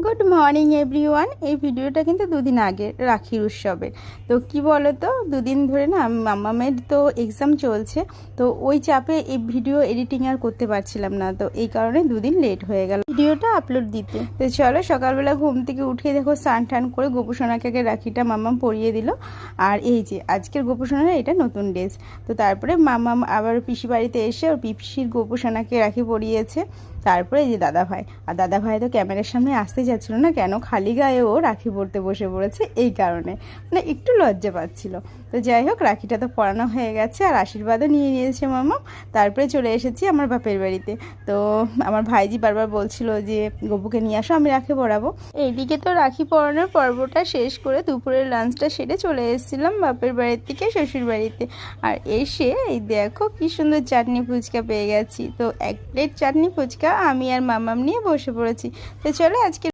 Good morning everyone. এই ভিডিওটা কিন্তু দুদিন আগে রাখির উৎসবের। তো কি বলো তো, দুদিন ধরে না মামামের তো এক্সাম চলছে, তো ওই চাপে এই ভিডিও এডিটিং আর করতে পারছিলাম না, তো এই কারণে দুদিন লেট হয়ে গেল ভিডিওটা আপলোড দিতে। তো চলো, সকালবেলা ঘুম থেকে উঠে দেখো স্নান টান করে গোপুসোনাকে আগে রাখিটা মামাম পরিয়ে দিল। আর এই যে আজকের গোপুসোনার এটা নতুন ড্রেস। তো তারপরে মামাম আবার পিসি বাড়িতে এসে ওর পিসির গোপুসোনাকে রাখি পরিয়েছে। তারপরে এই যে দাদা ভাই, আর দাদা ভাই তো ক্যামেরার সামনে আসতে যাচ্ছিল না, কেন খালি গায়ে ও রাখি পরতে বসে পড়েছে, এই কারণে মানে একটু লজ্জা পাচ্ছিল। তো যাই হোক, রাখিটা তো পরানো হয়ে গেছে আর আশীর্বাদও নিয়ে নিয়েছে মামা। তারপরে চলে এসেছি আমার বাপের বাড়িতে। তো আমার ভাইজি বারবার বলছিল যে গপুকে নিয়ে আসো, আমি রাখি পরাবো। এইদিকে তো রাখি পরানোর পর্বটা শেষ করে দুপুরের লাঞ্চটা সেরে চলে এসেছিলাম বাপের বাড়ির থেকে শ্বশুর বাড়িতে। আর এসে এই দেখো কি সুন্দর চাটনি ফুচকা পেয়ে গেছি। তো 1 প্লেট চাটনি ফুচকা আমি আর মামাম নিয়ে বসে পড়েছি। তো চলো আজকে